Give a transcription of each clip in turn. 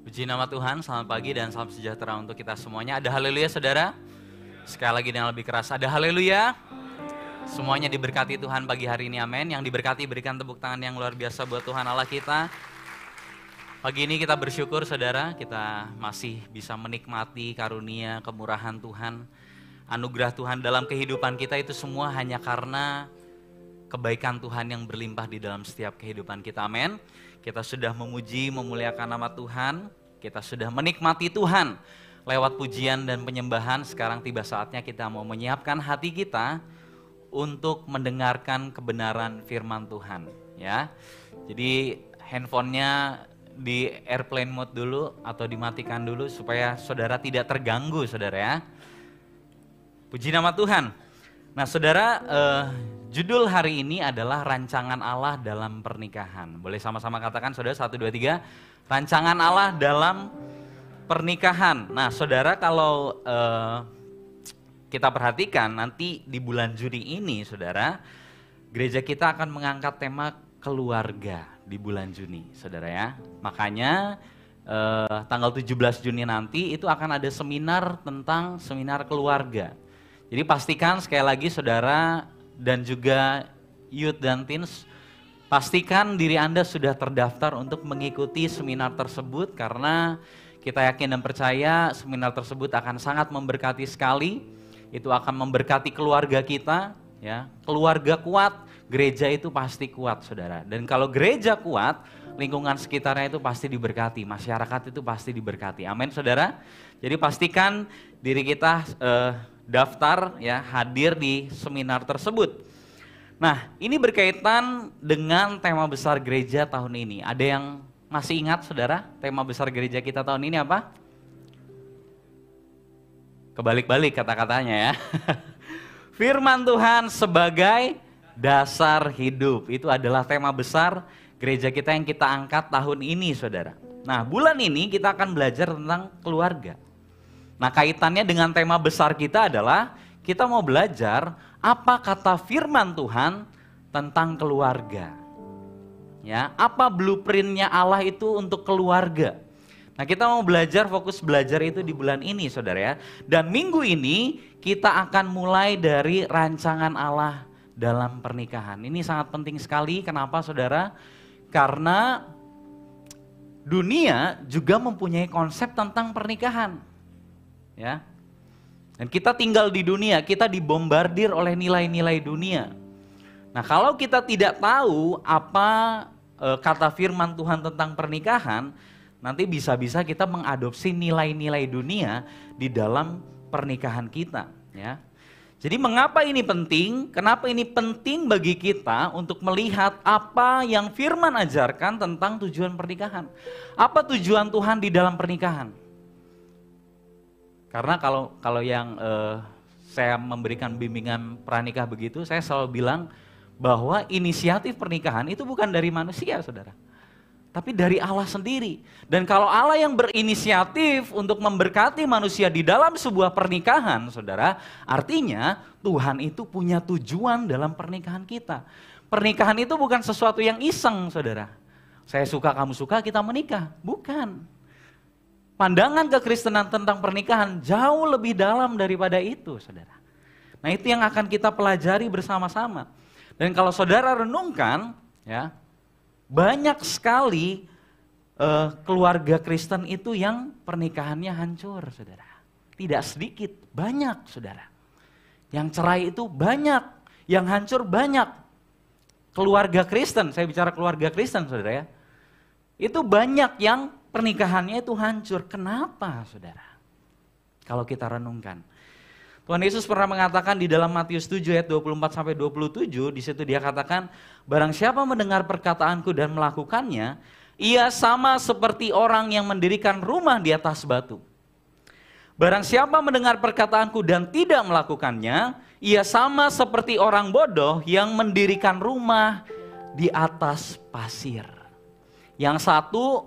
Puji nama Tuhan, selamat pagi dan salam sejahtera untuk kita semuanya. Ada haleluya saudara? Sekali lagi dengan lebih keras, ada haleluya. Semuanya diberkati Tuhan pagi hari ini, amin. Yang diberkati berikan tepuk tangan yang luar biasa buat Tuhan Allah kita. Pagi ini kita bersyukur saudara, kita masih bisa menikmati karunia, kemurahan Tuhan. Anugerah Tuhan dalam kehidupan kita itu semua hanya karena kebaikan Tuhan yang berlimpah di dalam setiap kehidupan kita, amin. Kita sudah memuji, memuliakan nama Tuhan, kita sudah menikmati Tuhan lewat pujian dan penyembahan. Sekarang tiba saatnya kita mau menyiapkan hati kita untuk mendengarkan kebenaran firman Tuhan, ya. Jadi handphonenya di airplane mode dulu atau dimatikan dulu supaya saudara tidak terganggu, saudara ya. Puji nama Tuhan. Nah saudara, judul hari ini adalah rancangan Allah dalam pernikahan. Boleh sama-sama katakan saudara, 1, 2, 3. Rancangan Allah dalam pernikahan. Nah saudara, kalau kita perhatikan nanti di bulan Juni ini saudara, gereja kita akan mengangkat tema keluarga di bulan Juni saudara ya. Makanya tanggal 17 Juni nanti itu akan ada seminar tentang seminar keluarga. Jadi pastikan sekali lagi saudara dan juga youth dan teens, pastikan diri Anda sudah terdaftar untuk mengikuti seminar tersebut karena kita yakin dan percaya seminar tersebut akan sangat memberkati sekali. Itu akan memberkati keluarga kita, ya. Keluarga kuat, gereja itu pasti kuat, saudara. Dan kalau gereja kuat, lingkungan sekitarnya itu pasti diberkati, masyarakat itu pasti diberkati. Amin, saudara. Jadi pastikan diri kita daftar, ya, hadir di seminar tersebut. Nah, ini berkaitan dengan tema besar gereja tahun ini. Ada yang masih ingat, saudara, tema besar gereja kita tahun ini apa? Kebalik-balik kata-katanya ya. Firman Tuhan sebagai dasar hidup. Itu adalah tema besar gereja kita yang kita angkat tahun ini, saudara. Nah, bulan ini kita akan belajar tentang keluarga. Nah, kaitannya dengan tema besar kita adalah kita mau belajar apa kata firman Tuhan tentang keluarga. Ya, apa blueprintnya Allah itu untuk keluarga. Nah, kita mau belajar, fokus belajar itu di bulan ini, saudara ya. Dan minggu ini kita akan mulai dari rancangan Allah dalam pernikahan. Ini sangat penting sekali. Kenapa, saudara? Karena dunia juga mempunyai konsep tentang pernikahan. Ya. Dan kita tinggal di dunia, kita dibombardir oleh nilai-nilai dunia. Nah, kalau kita tidak tahu apa kata firman Tuhan tentang pernikahan, nanti bisa-bisa kita mengadopsi nilai-nilai dunia di dalam pernikahan kita, ya. Jadi mengapa ini penting? Kenapa ini penting bagi kita untuk melihat apa yang firman ajarkan tentang tujuan pernikahan? Apa tujuan Tuhan di dalam pernikahan? Karena kalau yang saya memberikan bimbingan pranikah begitu, saya selalu bilang bahwa inisiatif pernikahan itu bukan dari manusia, saudara. Tapi dari Allah sendiri. Dan kalau Allah yang berinisiatif untuk memberkati manusia di dalam sebuah pernikahan, saudara, artinya Tuhan itu punya tujuan dalam pernikahan kita. Pernikahan itu bukan sesuatu yang iseng, saudara. Saya suka, kamu suka, kita menikah. Bukan. Pandangan kekristenan tentang pernikahan jauh lebih dalam daripada itu, saudara. Nah, itu yang akan kita pelajari bersama-sama. Dan kalau saudara renungkan, ya, banyak sekali keluarga Kristen itu yang pernikahannya hancur, saudara. Tidak sedikit, banyak, saudara. Yang cerai itu banyak, yang hancur banyak. Keluarga Kristen, saya bicara keluarga Kristen, saudara ya. Itu banyak yang pernikahannya itu hancur. Kenapa, saudara? Kalau kita renungkan. Tuhan Yesus pernah mengatakan di dalam Matius 7 ayat 24-27, di situ dia katakan, barang siapa mendengar perkataanku dan melakukannya, ia sama seperti orang yang mendirikan rumah di atas batu. Barang siapa mendengar perkataanku dan tidak melakukannya, ia sama seperti orang bodoh yang mendirikan rumah di atas pasir. Yang satu,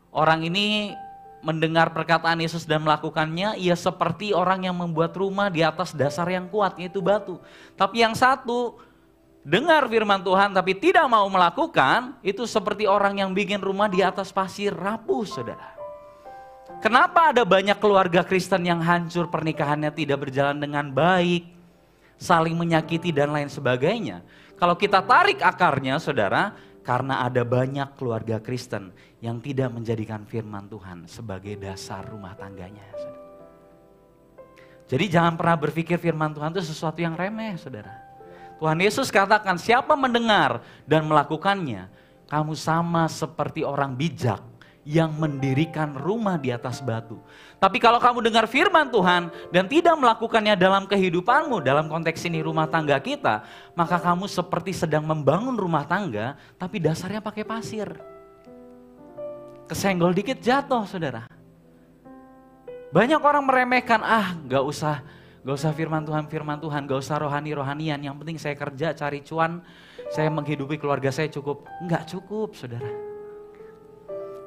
orang ini mendengar perkataan Yesus dan melakukannya, ia seperti orang yang membuat rumah di atas dasar yang kuat, yaitu batu. Tapi yang satu, dengar firman Tuhan tapi tidak mau melakukan, itu seperti orang yang bikin rumah di atas pasir, rapuh, saudara. Kenapa ada banyak keluarga Kristen yang hancur, pernikahannya tidak berjalan dengan baik, saling menyakiti dan lain sebagainya? Kalau kita tarik akarnya saudara, karena ada banyak keluarga Kristen yang tidak menjadikan firman Tuhan sebagai dasar rumah tangganya. Saudara. Jadi jangan pernah berpikir firman Tuhan itu sesuatu yang remeh saudara. Tuhan Yesus katakan siapa mendengar dan melakukannya, kamu sama seperti orang bijak yang mendirikan rumah di atas batu. Tapi kalau kamu dengar firman Tuhan dan tidak melakukannya dalam kehidupanmu, dalam konteks ini rumah tangga kita, maka kamu seperti sedang membangun rumah tangga, tapi dasarnya pakai pasir. Kesenggol dikit jatuh saudara. Banyak orang meremehkan, gak usah firman Tuhan, gak usah rohanian, yang penting saya kerja, cari cuan, saya menghidupi keluarga saya cukup. Enggak cukup saudara.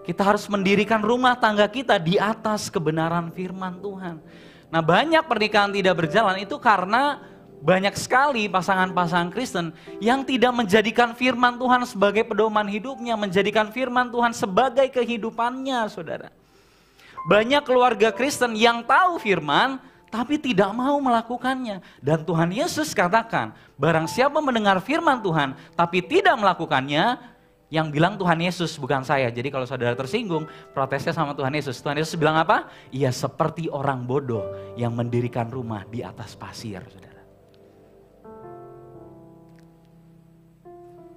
Kita harus mendirikan rumah tangga kita di atas kebenaran firman Tuhan. Nah banyak pernikahan tidak berjalan itu karena banyak sekali pasangan-pasangan Kristen yang tidak menjadikan firman Tuhan sebagai pedoman hidupnya, menjadikan firman Tuhan sebagai kehidupannya saudara. Banyak keluarga Kristen yang tahu firman tapi tidak mau melakukannya. Dan Tuhan Yesus katakan, barang siapa mendengar firman Tuhan tapi tidak melakukannya, yang bilang Tuhan Yesus bukan saya. Jadi kalau saudara tersinggung, protesnya sama Tuhan Yesus. Tuhan Yesus bilang apa? Ia seperti orang bodoh yang mendirikan rumah di atas pasir, saudara.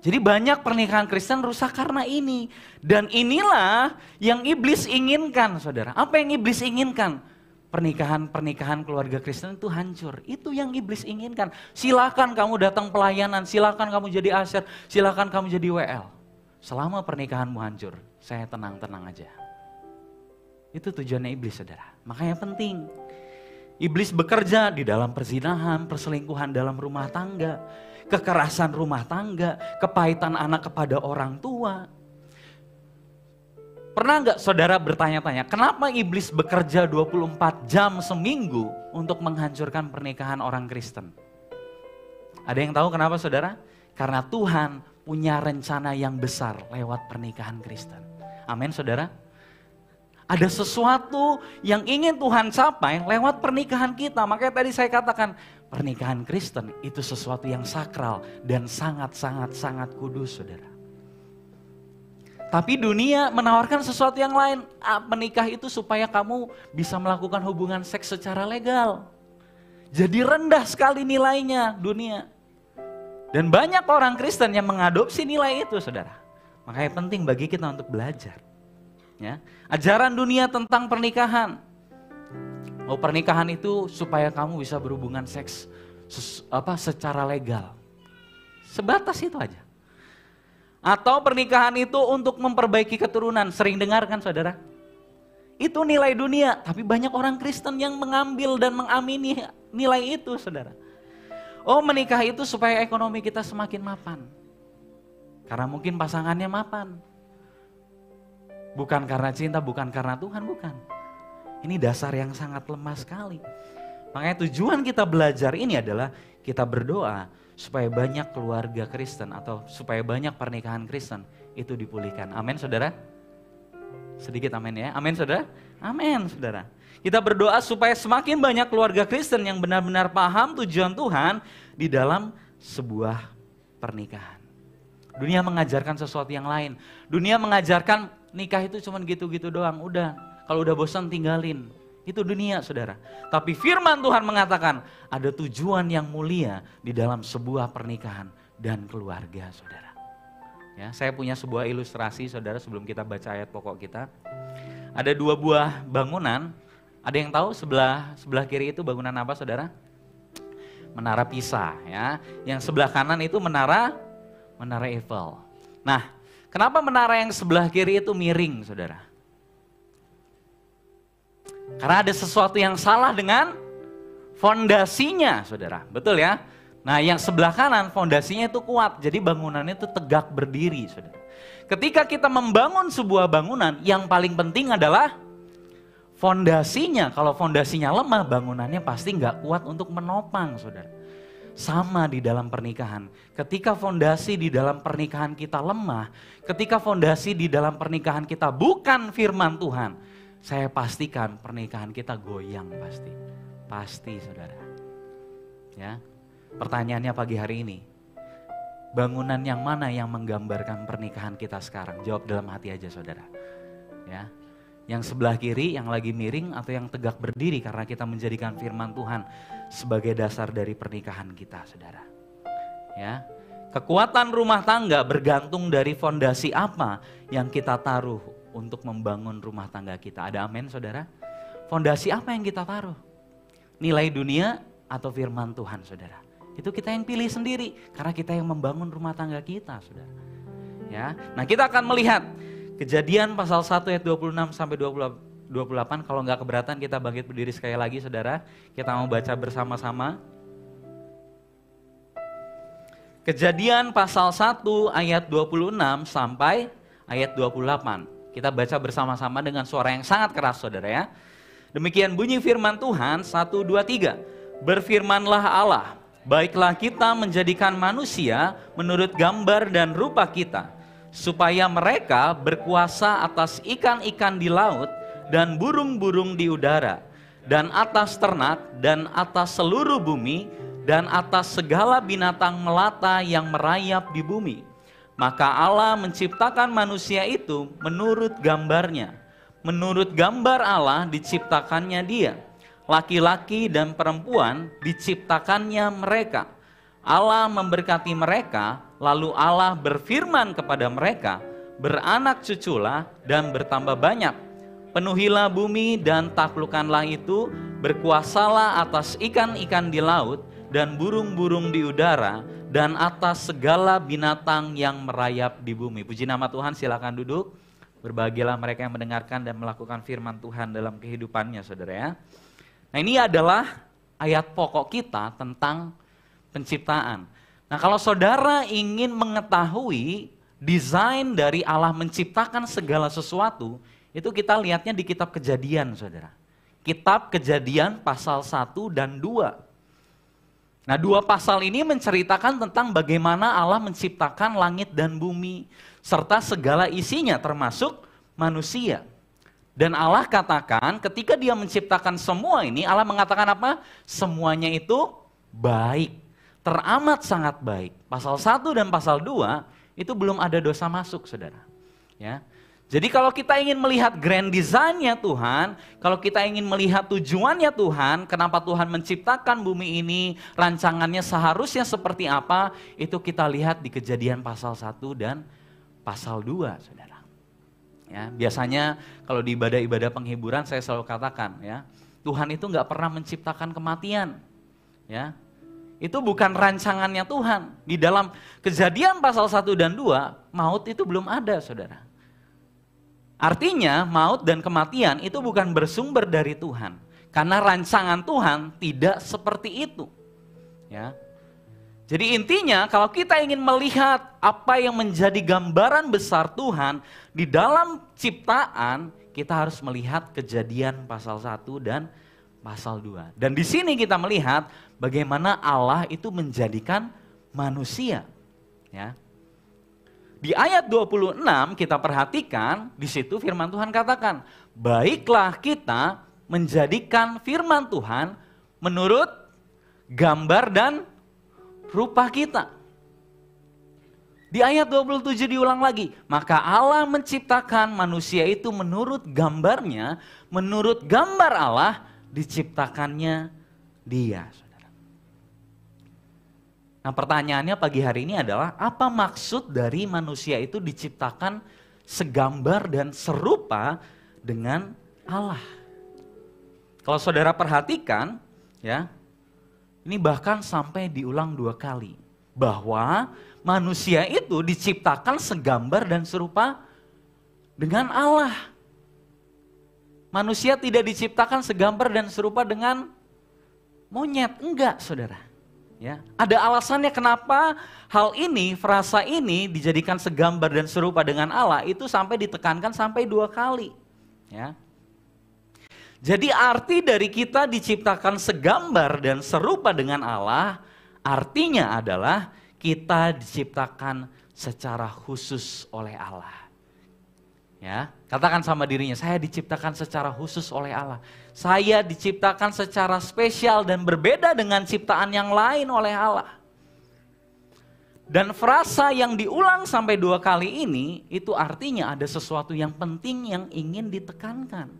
Jadi banyak pernikahan Kristen rusak karena ini. Dan inilah yang iblis inginkan, saudara. Apa yang iblis inginkan? Pernikahan keluarga Kristen itu hancur. Itu yang iblis inginkan. Silakan kamu datang pelayanan, silakan kamu jadi asyar, silakan kamu jadi WL. Selama pernikahanmu hancur, saya tenang-tenang aja. Itu tujuannya iblis, saudara. Makanya penting. Iblis bekerja di dalam perzinahan, perselingkuhan dalam rumah tangga, kekerasan rumah tangga, kepahitan anak kepada orang tua. Pernah nggak saudara bertanya-tanya, kenapa iblis bekerja 24 jam seminggu untuk menghancurkan pernikahan orang Kristen? Ada yang tahu kenapa saudara? Karena Tuhan punya rencana yang besar lewat pernikahan Kristen. Amin saudara. Ada sesuatu yang ingin Tuhan capai lewat pernikahan kita. Makanya tadi saya katakan pernikahan Kristen itu sesuatu yang sakral dan sangat kudus saudara. Tapi dunia menawarkan sesuatu yang lain. Menikah itu supaya kamu bisa melakukan hubungan seks secara legal. Jadi rendah sekali nilainya dunia. Dan banyak orang Kristen yang mengadopsi nilai itu saudara. Makanya penting bagi kita untuk belajar. Ya. Ajaran dunia tentang pernikahan. Pernikahan itu supaya kamu bisa berhubungan seks secara legal. Sebatas itu aja. Atau pernikahan itu untuk memperbaiki keturunan. Sering dengar kan saudara? Itu nilai dunia. Tapi banyak orang Kristen yang mengambil dan mengamini nilai itu saudara. Menikah itu supaya ekonomi kita semakin mapan. Karena mungkin pasangannya mapan. Bukan karena cinta, bukan karena Tuhan, bukan. Ini dasar yang sangat lemah sekali. Makanya tujuan kita belajar ini adalah kita berdoa supaya banyak keluarga Kristen atau supaya banyak pernikahan Kristen itu dipulihkan. Amin saudara? Sedikit amin ya. Amin saudara? Amin saudara. Kita berdoa supaya semakin banyak keluarga Kristen yang benar-benar paham tujuan Tuhan di dalam sebuah pernikahan. Dunia mengajarkan sesuatu yang lain. Dunia mengajarkan nikah itu cuma gitu-gitu doang. Udah, kalau udah bosan tinggalin. Itu dunia saudara. Tapi firman Tuhan mengatakan ada tujuan yang mulia di dalam sebuah pernikahan dan keluarga saudara. Ya, saya punya sebuah ilustrasi saudara sebelum kita baca ayat pokok kita. Ada 2 buah bangunan. Ada yang tahu sebelah kiri itu bangunan apa saudara? Menara Pisa ya. Yang sebelah kanan itu menara Eiffel. Nah, kenapa menara yang sebelah kiri itu miring saudara? Karena ada sesuatu yang salah dengan fondasinya saudara. Betul ya? Nah yang sebelah kanan fondasinya itu kuat. Jadi bangunannya itu tegak berdiri saudara. Ketika kita membangun sebuah bangunan yang paling penting adalah fondasinya. Kalau fondasinya lemah, bangunannya pasti nggak kuat untuk menopang, saudara. Sama di dalam pernikahan. Ketika fondasi di dalam pernikahan kita lemah, ketika fondasi di dalam pernikahan kita bukan firman Tuhan, saya pastikan pernikahan kita goyang pasti. Pasti saudara. Ya. Pertanyaannya pagi hari ini, bangunan yang mana yang menggambarkan pernikahan kita sekarang? Jawab dalam hati aja saudara. Ya. Yang sebelah kiri yang lagi miring atau yang tegak berdiri karena kita menjadikan firman Tuhan sebagai dasar dari pernikahan kita saudara. Ya. Kekuatan rumah tangga bergantung dari fondasi apa yang kita taruh untuk membangun rumah tangga kita. Ada amin saudara? Fondasi apa yang kita taruh? Nilai dunia atau firman Tuhan saudara? Itu kita yang pilih sendiri karena kita yang membangun rumah tangga kita saudara. Ya. Nah kita akan melihat Kejadian pasal 1 ayat 26 sampai 28. Kalau nggak keberatan kita bangkit berdiri sekali lagi saudara. Kita mau baca bersama-sama. Kejadian pasal 1 ayat 26 sampai ayat 28. Kita baca bersama-sama dengan suara yang sangat keras saudara ya. Demikian bunyi firman Tuhan 1, 2, 3. Berfirmanlah Allah, baiklah kita menjadikan manusia menurut gambar dan rupa kita, supaya mereka berkuasa atas ikan-ikan di laut dan burung-burung di udara, dan atas ternak dan atas seluruh bumi, dan atas segala binatang melata yang merayap di bumi. Maka Allah menciptakan manusia itu menurut gambarnya. Menurut gambar Allah diciptakannya dia. Laki-laki dan perempuan diciptakannya mereka. Allah memberkati mereka, lalu Allah berfirman kepada mereka, beranak cuculah dan bertambah banyak. Penuhilah bumi dan taklukkanlah itu, berkuasalah atas ikan-ikan di laut dan burung-burung di udara, dan atas segala binatang yang merayap di bumi. Puji nama Tuhan, silakan duduk. Berbahagialah mereka yang mendengarkan dan melakukan firman Tuhan dalam kehidupannya, saudara ya. Nah ini adalah ayat pokok kita tentang penciptaan. Nah kalau saudara ingin mengetahui desain dari Allah menciptakan segala sesuatu, itu kita lihatnya di kitab Kejadian, saudara. Kitab Kejadian pasal 1 dan 2. Nah, dua pasal ini menceritakan tentang bagaimana Allah menciptakan langit dan bumi, serta segala isinya termasuk manusia. Dan Allah katakan ketika dia menciptakan semua ini, Allah mengatakan apa? Semuanya itu baik, teramat sangat baik. Pasal 1 dan pasal 2 itu belum ada dosa masuk, saudara. Ya. Jadi kalau kita ingin melihat grand design-nya Tuhan, kalau kita ingin melihat tujuannya Tuhan, kenapa Tuhan menciptakan bumi ini, rancangannya seharusnya seperti apa, itu kita lihat di Kejadian pasal 1 dan pasal 2, saudara. Ya, biasanya kalau di ibadah-ibadah penghiburan saya selalu katakan, ya, Tuhan itu nggak pernah menciptakan kematian. Ya, itu bukan rancangannya Tuhan. Di dalam Kejadian pasal 1 dan 2, maut itu belum ada, saudara. Artinya maut dan kematian itu bukan bersumber dari Tuhan. Karena rancangan Tuhan tidak seperti itu. Ya. Jadi intinya kalau kita ingin melihat apa yang menjadi gambaran besar Tuhan di dalam ciptaan, kita harus melihat Kejadian pasal 1 dan pasal 2. Dan di sini kita melihat bagaimana Allah itu menjadikan manusia. Ya. Di ayat 26 kita perhatikan, di situ firman Tuhan katakan, baiklah kita menjadikan firman Tuhan menurut gambar dan rupa kita. Di ayat 27 diulang lagi, maka Allah menciptakan manusia itu menurut gambarnya, menurut gambar Allah diciptakannya dia. Nah pertanyaannya pagi hari ini adalah apa maksud dari manusia itu diciptakan segambar dan serupa dengan Allah? Kalau saudara perhatikan, ya, ini bahkan sampai diulang 2 kali. Bahwa manusia itu diciptakan segambar dan serupa dengan Allah. Manusia tidak diciptakan segambar dan serupa dengan monyet, enggak saudara. Ya, ada alasannya kenapa hal ini, frasa ini dijadikan segambar dan serupa dengan Allah itu sampai ditekankan sampai 2 kali. Ya. Jadi arti dari kita diciptakan segambar dan serupa dengan Allah, artinya adalah kita diciptakan secara khusus oleh Allah. Ya, katakan sama dirinya, saya diciptakan secara khusus oleh Allah. Saya diciptakan secara spesial dan berbeda dengan ciptaan yang lain oleh Allah. Dan frasa yang diulang sampai 2 kali ini, itu artinya ada sesuatu yang penting yang ingin ditekankan.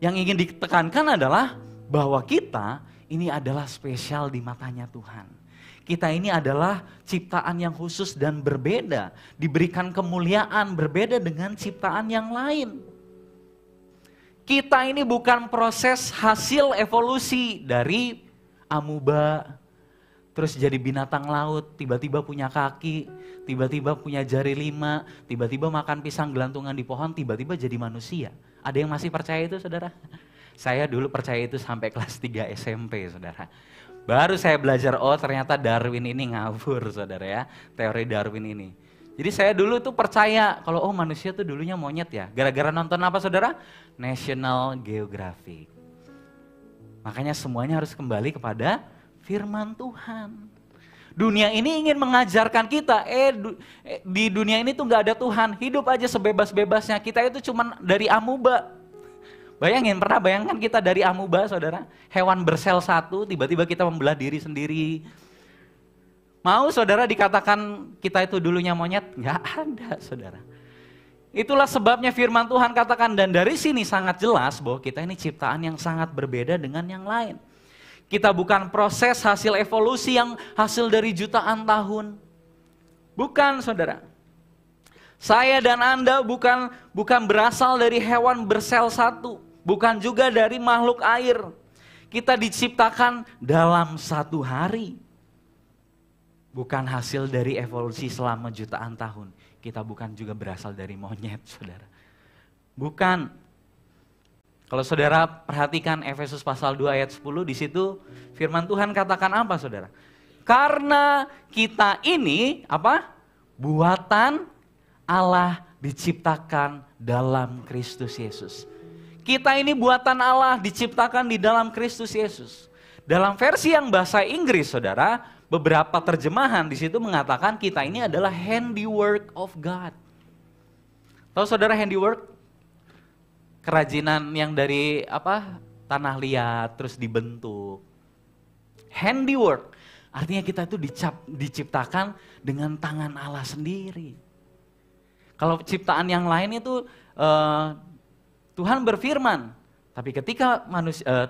Yang ingin ditekankan adalah bahwa kita ini adalah spesial di matanya Tuhan. Kita ini adalah ciptaan yang khusus dan berbeda. Diberikan kemuliaan berbeda dengan ciptaan yang lain. Kita ini bukan proses hasil evolusi dari amuba, terus jadi binatang laut, tiba-tiba punya kaki, tiba-tiba punya jari 5, tiba-tiba makan pisang gelantungan di pohon, tiba-tiba jadi manusia. Ada yang masih percaya itu, saudara? Saya dulu percaya itu sampai kelas 3 SMP, saudara. Baru saya belajar, oh ternyata Darwin ini ngawur, saudara ya. Teori Darwin ini. Jadi saya dulu tuh percaya kalau manusia tuh dulunya monyet ya. Gara-gara nonton apa, saudara? National Geographic. Makanya semuanya harus kembali kepada firman Tuhan. Dunia ini ingin mengajarkan kita, di dunia ini tuh gak ada Tuhan. Hidup aja sebebas-bebasnya. Kita itu cuma dari amuba. Pernah bayangkan kita dari amuba, saudara? Hewan bersel satu, tiba-tiba kita membelah diri sendiri. Mau saudara dikatakan kita itu dulunya monyet? Nggak ada, saudara. Itulah sebabnya firman Tuhan katakan, dan dari sini sangat jelas bahwa kita ini ciptaan yang sangat berbeda dengan yang lain. Kita bukan proses hasil evolusi yang hasil dari jutaan tahun. Bukan, saudara. Saya dan Anda bukan berasal dari hewan bersel satu. Bukan juga dari makhluk air. Kita diciptakan dalam 1 hari. Bukan hasil dari evolusi selama jutaan tahun. Kita bukan juga berasal dari monyet, saudara. Bukan. Kalau saudara perhatikan Efesus pasal 2 ayat 10, di situ firman Tuhan katakan apa, saudara? Karena kita ini apa? Buatan Allah, diciptakan dalam Kristus Yesus. Kita ini buatan Allah, diciptakan di dalam Kristus Yesus. Dalam versi yang bahasa Inggris, saudara, beberapa terjemahan di situ mengatakan kita ini adalah handiwork of God. Tahu saudara handiwork? Kerajinan yang dari tanah liat terus dibentuk. Handiwork artinya kita itu diciptakan dengan tangan Allah sendiri. Kalau ciptaan yang lain itu Tuhan berfirman, tapi ketika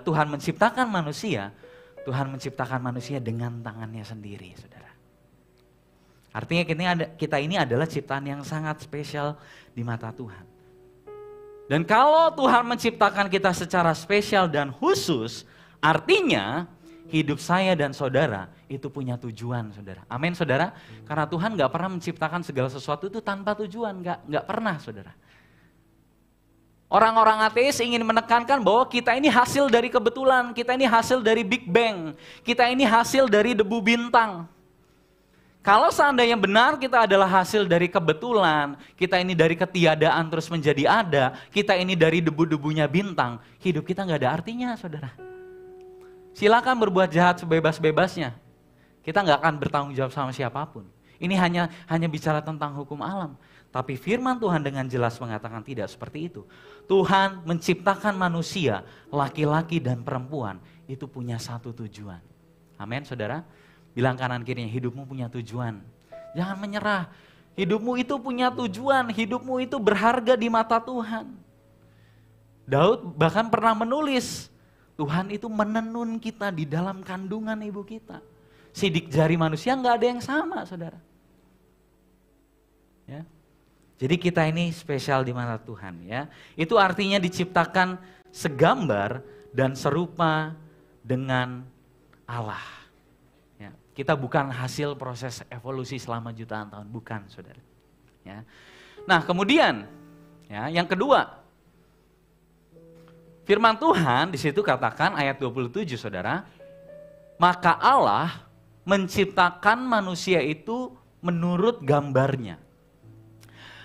Tuhan menciptakan manusia, Tuhan menciptakan manusia dengan tangannya sendiri, saudara. Artinya kita ini adalah ciptaan yang sangat spesial di mata Tuhan. Dan kalau Tuhan menciptakan kita secara spesial dan khusus, artinya hidup saya dan saudara itu punya tujuan, saudara. Amin, saudara. Karena Tuhan gak pernah menciptakan segala sesuatu itu tanpa tujuan, gak pernah, saudara. Orang-orang ateis ingin menekankan bahwa kita ini hasil dari kebetulan, kita ini hasil dari Big Bang, kita ini hasil dari debu bintang. Kalau seandainya benar kita adalah hasil dari kebetulan, kita ini dari ketiadaan terus menjadi ada, kita ini dari debu-debunya bintang, hidup kita gak ada artinya, saudara. Silakan berbuat jahat sebebas-bebasnya. Kita gak akan bertanggung jawab sama siapapun. Ini hanya bicara tentang hukum alam. Tapi firman Tuhan dengan jelas mengatakan tidak seperti itu. Tuhan menciptakan manusia, laki-laki dan perempuan, itu punya satu tujuan. Amin, saudara. Bilang kanan kirinya, hidupmu punya tujuan. Jangan menyerah. Hidupmu itu punya tujuan, hidupmu itu berharga di mata Tuhan. Daud bahkan pernah menulis, Tuhan itu menenun kita di dalam kandungan ibu kita. Sidik jari manusia nggak ada yang sama, saudara. Ya. Jadi kita ini spesial di mata Tuhan, ya. Itu artinya diciptakan segambar dan serupa dengan Allah. Ya. Kita bukan hasil proses evolusi selama jutaan tahun, bukan, saudara. Ya. Nah, kemudian, ya, yang kedua, firman Tuhan di situ katakan ayat 27, saudara, maka Allah menciptakan manusia itu menurut gambarnya.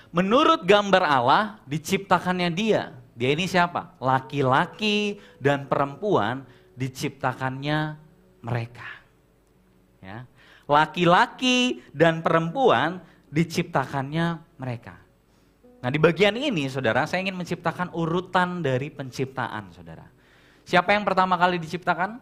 Menurut gambar Allah diciptakannya dia. Dia ini siapa? Laki-laki dan perempuan diciptakannya mereka. Ya. Laki-laki dan perempuan diciptakannya mereka. Nah, di bagian ini, saudara, saya ingin menciptakan urutan dari penciptaan, saudara. Siapa yang pertama kali diciptakan?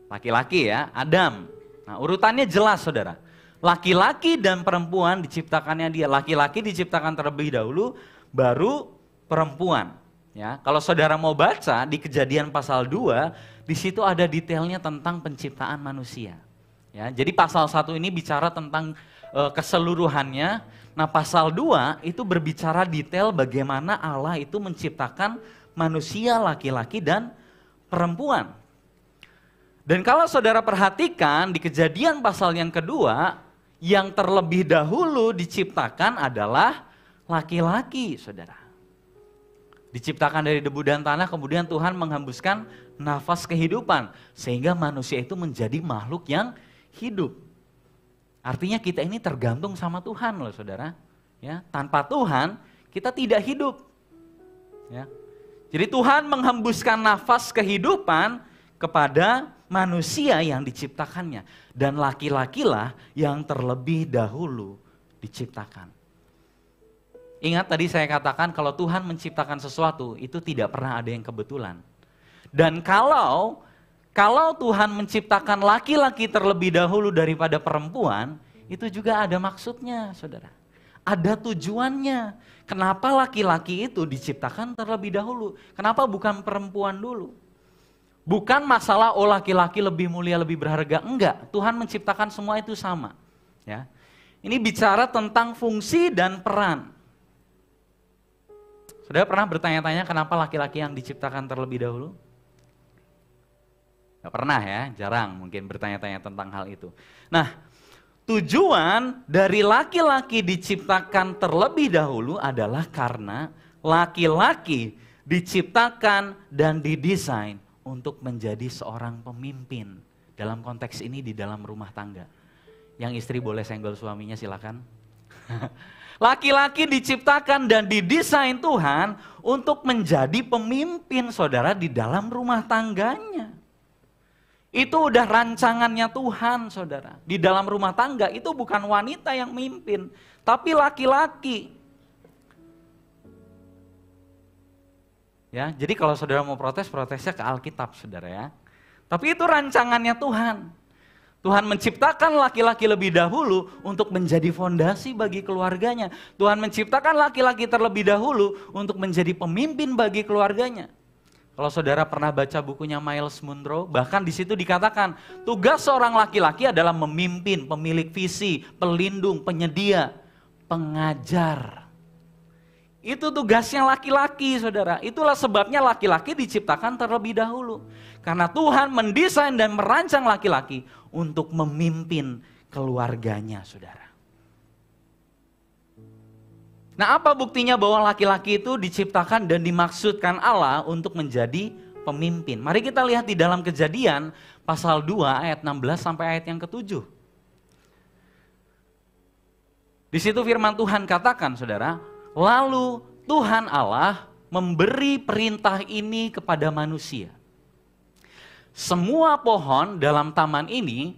Laki-laki ya, Adam. Nah, urutannya jelas, saudara. Laki-laki dan perempuan diciptakannya dia. Laki-laki diciptakan terlebih dahulu, baru perempuan. Ya, kalau saudara mau baca di Kejadian pasal 2, di situ ada detailnya tentang penciptaan manusia. Ya, jadi pasal 1 ini bicara tentang keseluruhannya. Nah, pasal 2 itu berbicara detail bagaimana Allah itu menciptakan manusia laki-laki dan perempuan. Dan kalau saudara perhatikan di Kejadian pasal yang kedua, yang terlebih dahulu diciptakan adalah laki-laki, saudara. Diciptakan dari debu dan tanah, kemudian Tuhan menghembuskan nafas kehidupan. Sehingga manusia itu menjadi makhluk yang hidup. Artinya kita ini tergantung sama Tuhan loh, saudara. Ya, tanpa Tuhan kita tidak hidup. Ya. Jadi Tuhan menghembuskan nafas kehidupan kepada manusia yang diciptakannya. Dan laki-lakilah yang terlebih dahulu diciptakan. Ingat tadi saya katakan kalau Tuhan menciptakan sesuatu itu tidak pernah ada yang kebetulan. Dan kalau Tuhan menciptakan laki-laki terlebih dahulu daripada perempuan, itu juga ada maksudnya, saudara. Ada tujuannya. Kenapa laki-laki itu diciptakan terlebih dahulu? Kenapa bukan perempuan dulu? Bukan masalah laki-laki lebih mulia, lebih berharga. Enggak, Tuhan menciptakan semua itu sama. Ya. Ini bicara tentang fungsi dan peran. Saudara pernah bertanya-tanya kenapa laki-laki yang diciptakan terlebih dahulu? Gak pernah ya, jarang mungkin bertanya-tanya tentang hal itu. Nah, tujuan dari laki-laki diciptakan terlebih dahulu adalah karena laki-laki diciptakan dan didesain untuk menjadi seorang pemimpin. Dalam konteks ini di dalam rumah tangga. Yang istri boleh senggol suaminya silakan. Laki-laki diciptakan dan didesain Tuhan untuk menjadi pemimpin, saudara, di dalam rumah tangganya. Itu udah rancangannya Tuhan, saudara. Di dalam rumah tangga itu bukan wanita yang mimpin, tapi laki-laki. Ya, jadi kalau saudara mau protes, protesnya ke Alkitab, saudara ya. Tapi itu rancangannya Tuhan. Tuhan menciptakan laki-laki lebih dahulu untuk menjadi fondasi bagi keluarganya. Tuhan menciptakan laki-laki terlebih dahulu untuk menjadi pemimpin bagi keluarganya. Kalau saudara pernah baca bukunya Miles Monroe, bahkan di situ dikatakan tugas seorang laki-laki adalah memimpin, pemilik visi, pelindung, penyedia, pengajar. Itu tugasnya laki-laki, saudara. Itulah sebabnya laki-laki diciptakan terlebih dahulu. Karena Tuhan mendesain dan merancang laki-laki untuk memimpin keluarganya, saudara. Nah, apa buktinya bahwa laki-laki itu diciptakan dan dimaksudkan Allah untuk menjadi pemimpin? Mari kita lihat di dalam Kejadian pasal 2 ayat 16 sampai ayat yang ke-7. Di situ firman Tuhan katakan, saudara, lalu Tuhan Allah memberi perintah ini kepada manusia. Semua pohon dalam taman ini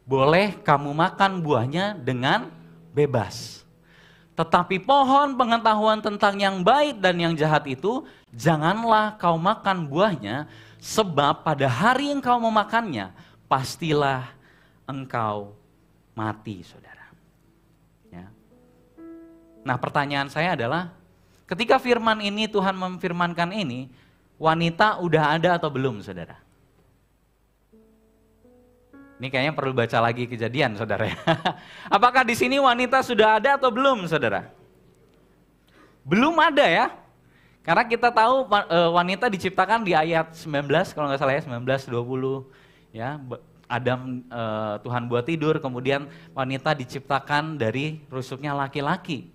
boleh kamu makan buahnya dengan bebas. Tetapi pohon pengetahuan tentang yang baik dan yang jahat itu, janganlah kau makan buahnya, sebab pada hari engkau memakannya, pastilah engkau mati, saudara. Ya. Nah, pertanyaan saya adalah, ketika firman ini, Tuhan memfirmankan ini, wanita udah ada atau belum, saudara? Ini kayaknya perlu baca lagi Kejadian, saudara. Apakah di sini wanita sudah ada atau belum, saudara? Belum ada ya. Karena kita tahu wanita diciptakan di ayat 19, kalau nggak salah ya, 19-20. Ya, Adam Tuhan buat tidur, kemudian wanita diciptakan dari rusuknya laki-laki.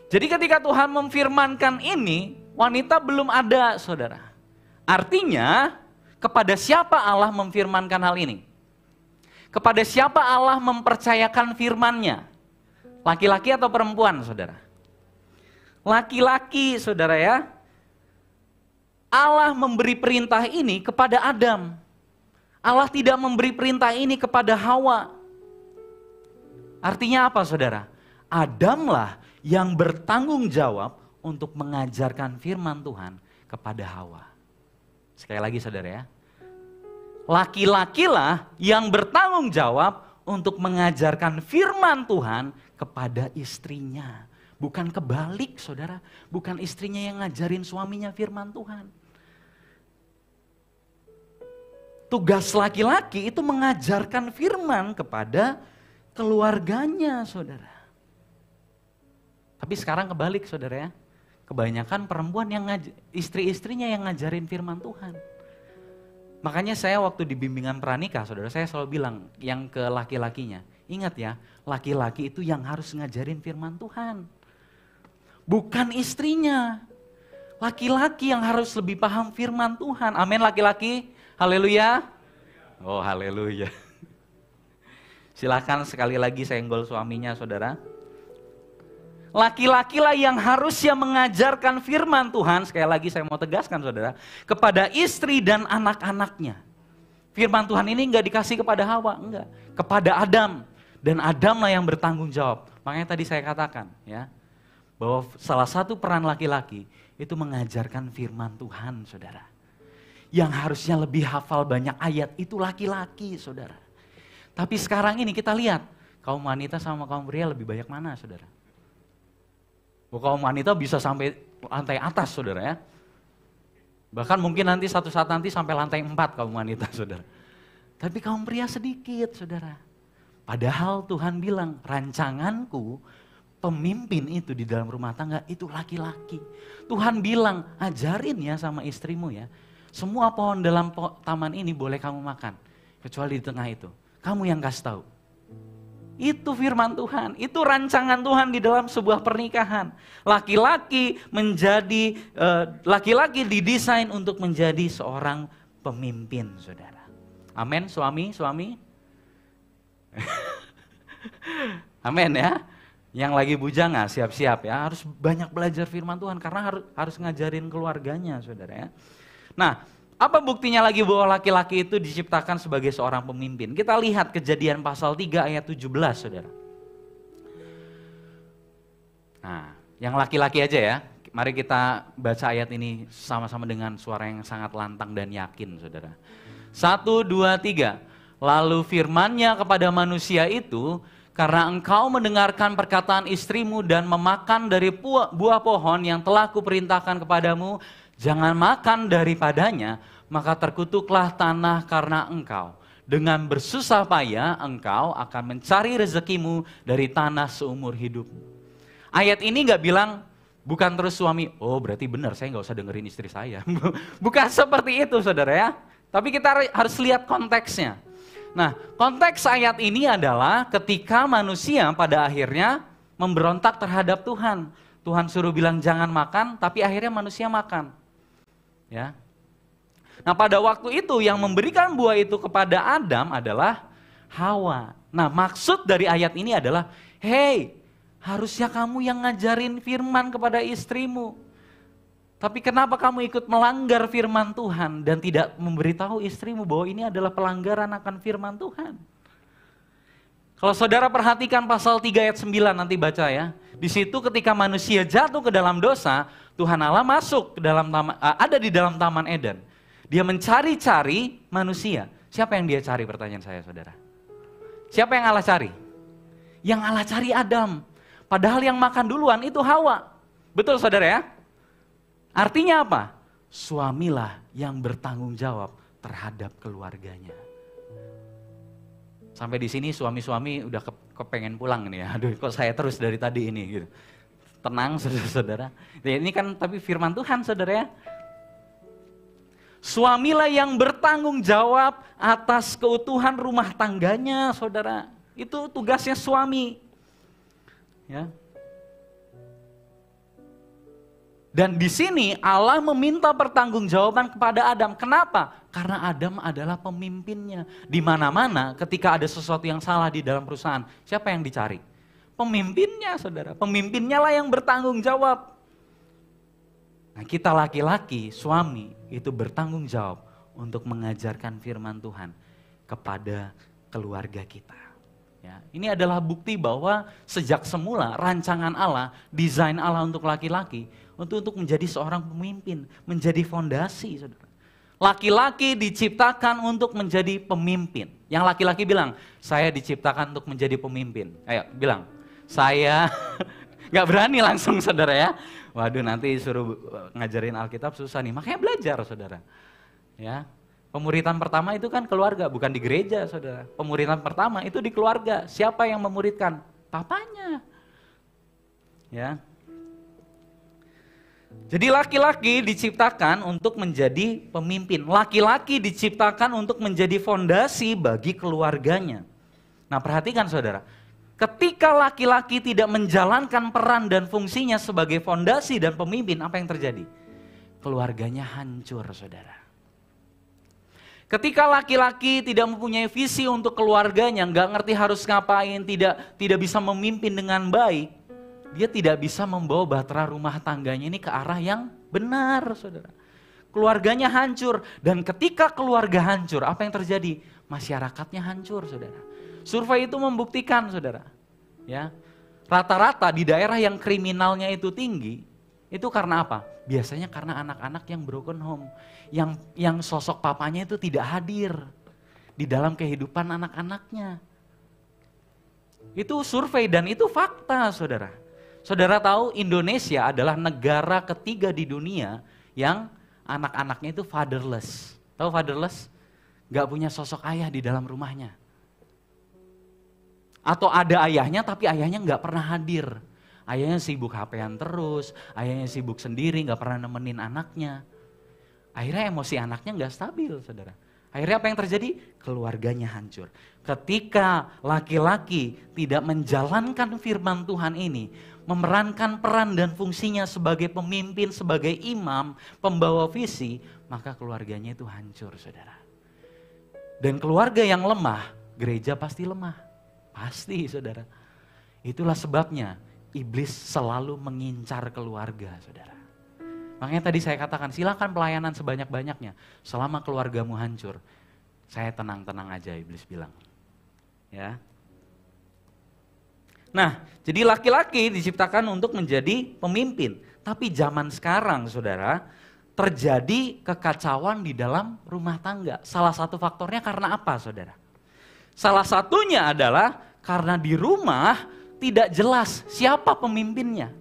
Jadi ketika Tuhan memfirmankan ini, wanita belum ada, saudara. Artinya, kepada siapa Allah memfirmankan hal ini? Kepada siapa Allah mempercayakan firman-Nya? Laki-laki atau perempuan, saudara? Laki-laki, saudara ya. Allah memberi perintah ini kepada Adam. Allah tidak memberi perintah ini kepada Hawa. Artinya apa, saudara? Adamlah yang bertanggung jawab untuk mengajarkan firman Tuhan kepada Hawa. Sekali lagi saudara ya. Laki-lakilah yang bertanggung jawab untuk mengajarkan firman Tuhan kepada istrinya. Bukan kebalik saudara. Bukan istrinya yang ngajarin suaminya firman Tuhan. Tugas laki-laki itu mengajarkan firman kepada keluarganya saudara. Tapi sekarang kebalik saudara ya. Kebanyakan perempuan yang istri-istrinya yang ngajarin firman Tuhan. Makanya saya waktu di bimbingan pranikah saudara, saya selalu bilang yang ke laki-lakinya. Ingat ya, laki-laki itu yang harus ngajarin firman Tuhan. Bukan istrinya. Laki-laki yang harus lebih paham firman Tuhan. Amin laki-laki. Haleluya. Oh haleluya. Silakan sekali lagi senggol suaminya saudara. Laki-lakilah yang harusnya mengajarkan firman Tuhan. Sekali lagi saya mau tegaskan saudara. Kepada istri dan anak-anaknya. Firman Tuhan ini enggak dikasih kepada Hawa. Enggak. Kepada Adam. Dan Adamlah yang bertanggung jawab. Makanya tadi saya katakan ya. Bahwa salah satu peran laki-laki itu mengajarkan firman Tuhan saudara. Yang harusnya lebih hafal banyak ayat itu laki-laki saudara. Tapi sekarang ini kita lihat. Kaum wanita sama kaum pria lebih banyak mana saudara? Kaum wanita bisa sampai lantai atas saudara ya. Bahkan mungkin nanti satu saat nanti sampai lantai 4 kaum wanita saudara. Tapi kaum pria sedikit saudara. Padahal Tuhan bilang rancanganku pemimpin itu di dalam rumah tangga itu laki-laki. Tuhan bilang ajarin ya sama istrimu ya. Semua pohon dalam taman ini boleh kamu makan. Kecuali di tengah itu. Kamu yang kasih tahu. Itu firman Tuhan, itu rancangan Tuhan di dalam sebuah pernikahan. Laki-laki didesain untuk menjadi seorang pemimpin, saudara. Amin, suami. Amin ya. Yang lagi bujang siap-siap ya, harus banyak belajar firman Tuhan karena harus ngajarin keluarganya, saudara ya. Nah, apa buktinya lagi bahwa laki-laki itu diciptakan sebagai seorang pemimpin? Kita lihat Kejadian pasal 3 ayat 17 saudara. Nah, yang laki-laki aja ya. Mari kita baca ayat ini sama-sama dengan suara yang sangat lantang dan yakin saudara. 1, 2, 3. Lalu firman-Nya kepada manusia itu, karena engkau mendengarkan perkataan istrimu dan memakan dari buah pohon yang telah kuperintahkan kepadamu, jangan makan daripadanya, maka terkutuklah tanah karena engkau. Dengan bersusah payah engkau akan mencari rezekimu dari tanah seumur hidup. Ayat ini gak bilang, bukan terus suami, oh berarti benar saya gak usah dengerin istri saya. Bukan seperti itu saudara ya. Tapi kita harus lihat konteksnya. Nah, konteks ayat ini adalah ketika manusia pada akhirnya memberontak terhadap Tuhan. Tuhan suruh bilang jangan makan, tapi akhirnya manusia makan. Ya. Nah pada waktu itu yang memberikan buah itu kepada Adam adalah Hawa. Nah maksud dari ayat ini adalah, hey harusnya kamu yang ngajarin firman kepada istrimu. Tapi kenapa kamu ikut melanggar firman Tuhan dan tidak memberitahu istrimu bahwa ini adalah pelanggaran akan firman Tuhan. Kalau saudara perhatikan pasal 3 ayat 9 nanti baca ya. Di situ ketika manusia jatuh ke dalam dosa, Tuhan Allah masuk ke dalam ada di dalam Taman Eden. Dia mencari-cari manusia. Siapa yang dia cari pertanyaan saya saudara? Siapa yang Allah cari? Yang Allah cari Adam. Padahal yang makan duluan itu Hawa. Betul saudara ya? Artinya apa? Suamilah yang bertanggung jawab terhadap keluarganya. Sampai di sini suami-suami udah kepengen pulang nih ya. Aduh kok saya terus dari tadi ini gitu. Tenang saudara-saudara. Ini kan tapi firman Tuhan saudara ya. Suamilah yang bertanggung jawab atas keutuhan rumah tangganya saudara. Itu tugasnya suami. Ya. Dan di sini Allah meminta pertanggungjawaban kepada Adam. Kenapa? Karena Adam adalah pemimpinnya. Di mana-mana ketika ada sesuatu yang salah di dalam perusahaan, siapa yang dicari? Pemimpinnya, saudara. Pemimpinnya lah yang bertanggung jawab. Nah, kita laki-laki, suami, itu bertanggung jawab untuk mengajarkan firman Tuhan kepada keluarga kita. Ya, ini adalah bukti bahwa sejak semula rancangan Allah, desain Allah untuk laki-laki, untuk menjadi seorang pemimpin, menjadi fondasi, saudara. Laki-laki diciptakan untuk menjadi pemimpin. Yang laki-laki bilang, saya diciptakan untuk menjadi pemimpin. Ayo bilang, saya nggak berani langsung, saudara ya. Waduh, nanti suruh ngajarin Alkitab susah nih. Makanya belajar, saudara. Ya, pemuritan pertama itu kan keluarga, bukan di gereja, saudara. Pemuritan pertama itu di keluarga. Siapa yang memuridkan? Papanya. Ya. Jadi laki-laki diciptakan untuk menjadi pemimpin. Laki-laki diciptakan untuk menjadi fondasi bagi keluarganya. Nah, perhatikan saudara. Ketika laki-laki tidak menjalankan peran dan fungsinya sebagai fondasi dan pemimpin, apa yang terjadi? Keluarganya hancur, saudara. Ketika laki-laki tidak mempunyai visi untuk keluarganya, nggak ngerti harus ngapain, tidak bisa memimpin dengan baik, dia tidak bisa membawa bahtera rumah tangganya ini ke arah yang benar, saudara. Keluarganya hancur, dan ketika keluarga hancur, apa yang terjadi? Masyarakatnya hancur, saudara. Survei itu membuktikan, saudara. Ya, rata-rata di daerah yang kriminalnya itu tinggi, itu karena apa? Biasanya karena anak-anak yang broken home, yang sosok papanya itu tidak hadir di dalam kehidupan anak-anaknya. Itu survei dan itu fakta, saudara. Saudara tahu Indonesia adalah negara ketiga di dunia yang anak-anaknya itu fatherless. Tahu fatherless? Gak punya sosok ayah di dalam rumahnya. Atau ada ayahnya tapi ayahnya gak pernah hadir. Ayahnya sibuk HP-an terus, ayahnya sibuk sendiri, gak pernah nemenin anaknya. Akhirnya emosi anaknya gak stabil, saudara. Akhirnya apa yang terjadi? Keluarganya hancur. Ketika laki-laki tidak menjalankan firman Tuhan ini, memerankan peran dan fungsinya sebagai pemimpin, sebagai imam, pembawa visi, maka keluarganya itu hancur, saudara. Dan keluarga yang lemah, gereja pasti lemah. Pasti, saudara. Itulah sebabnya iblis selalu mengincar keluarga, saudara. Makanya tadi saya katakan, silakan pelayanan sebanyak-banyaknya. Selama keluargamu hancur, saya tenang-tenang aja, iblis bilang. Ya. Nah, jadi laki-laki diciptakan untuk menjadi pemimpin. Tapi zaman sekarang, saudara, terjadi kekacauan di dalam rumah tangga. Salah satu faktornya karena apa, saudara? Salah satunya adalah karena di rumah tidak jelas siapa pemimpinnya.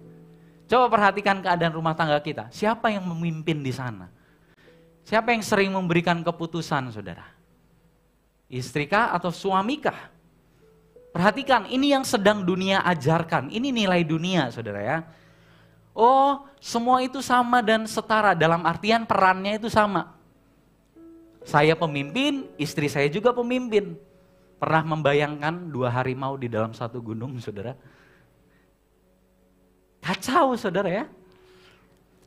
Coba perhatikan keadaan rumah tangga kita. Siapa yang memimpin di sana? Siapa yang sering memberikan keputusan, saudara? Istri kah atau suami kah? Perhatikan, ini yang sedang dunia ajarkan. Ini nilai dunia, saudara ya. Oh, semua itu sama dan setara. Dalam artian perannya itu sama. Saya pemimpin, istri saya juga pemimpin. Pernah membayangkan 2 harimau di dalam satu gunung, saudara? Kacau, saudara ya.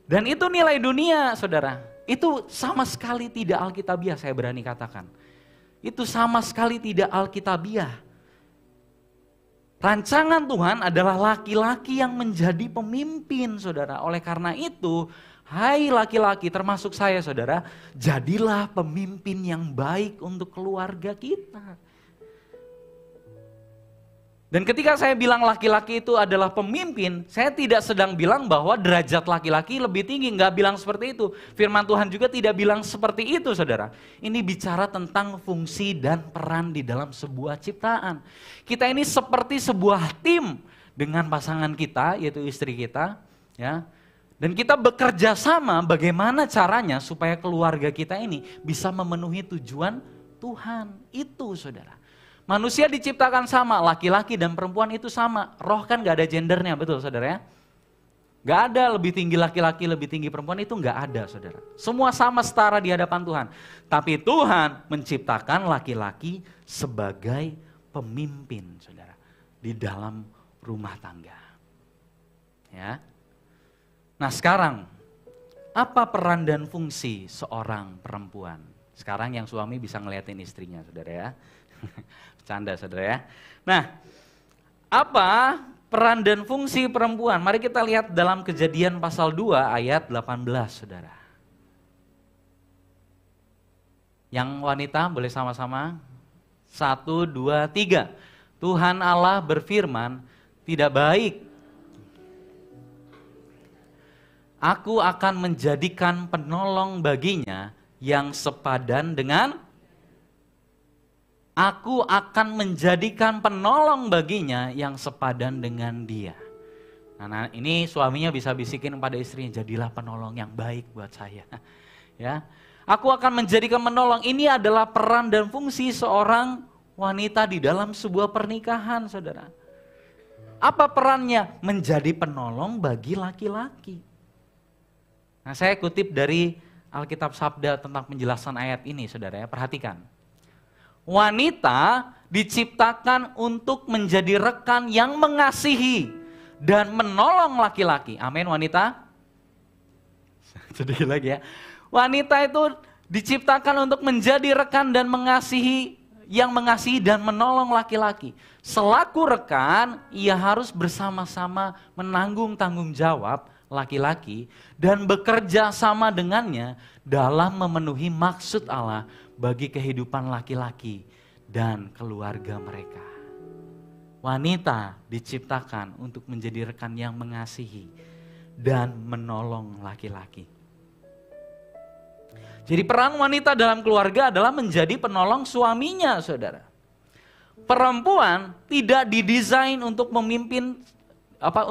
Dan itu nilai dunia, saudara. Itu sama sekali tidak alkitabiah, saya berani katakan. Itu sama sekali tidak alkitabiah. Rancangan Tuhan adalah laki-laki yang menjadi pemimpin, saudara. Oleh karena itu, hai laki-laki termasuk saya, saudara, jadilah pemimpin yang baik untuk keluarga kita. Dan ketika saya bilang laki-laki itu adalah pemimpin, saya tidak sedang bilang bahwa derajat laki-laki lebih tinggi, nggak bilang seperti itu. Firman Tuhan juga tidak bilang seperti itu, saudara. Ini bicara tentang fungsi dan peran di dalam sebuah ciptaan. Kita ini seperti sebuah tim dengan pasangan kita, yaitu istri kita, ya. Dan kita bekerja sama bagaimana caranya supaya keluarga kita ini bisa memenuhi tujuan Tuhan. Itu, saudara. Manusia diciptakan sama, laki-laki dan perempuan itu sama. Roh kan gak ada gendernya, betul saudara ya? Gak ada lebih tinggi laki-laki, lebih tinggi perempuan, itu gak ada, saudara. Semua sama setara di hadapan Tuhan. Tapi Tuhan menciptakan laki-laki sebagai pemimpin, saudara. Di dalam rumah tangga. Ya. Nah sekarang, apa peran dan fungsi seorang perempuan? Sekarang yang suami bisa ngeliatin istrinya, saudara ya. Bercanda, saudara ya. Nah, apa peran dan fungsi perempuan? Mari kita lihat dalam Kejadian pasal 2 ayat 18, saudara. Yang wanita boleh sama-sama. 1, 2, 3. Tuhan Allah berfirman, tidak baik. Aku akan menjadikan penolong baginya yang sepadan dengan Aku akan menjadikan penolong baginya yang sepadan dengan dia. Nah, ini suaminya bisa bisikin pada istrinya, jadilah penolong yang baik buat saya. Ya, aku akan menjadikan penolong. Ini adalah peran dan fungsi seorang wanita di dalam sebuah pernikahan, saudara. Apa perannya? Menjadi penolong bagi laki-laki. Nah, saya kutip dari Alkitab Sabda tentang penjelasan ayat ini, saudara ya. Perhatikan. Wanita diciptakan untuk menjadi rekan yang mengasihi dan menolong laki-laki. Amin, wanita. Sedikit lagi ya. Wanita itu diciptakan untuk menjadi rekan dan mengasihi, yang mengasihi dan menolong laki-laki. Selaku rekan, ia harus bersama-sama menanggung tanggung jawab laki-laki dan bekerja sama dengannya dalam memenuhi maksud Allah bagi kehidupan laki-laki dan keluarga mereka. Wanita diciptakan untuk menjadi rekan yang mengasihi dan menolong laki-laki. Jadi peran wanita dalam keluarga adalah menjadi penolong suaminya, saudara. Perempuan tidak didesain untuk memimpin,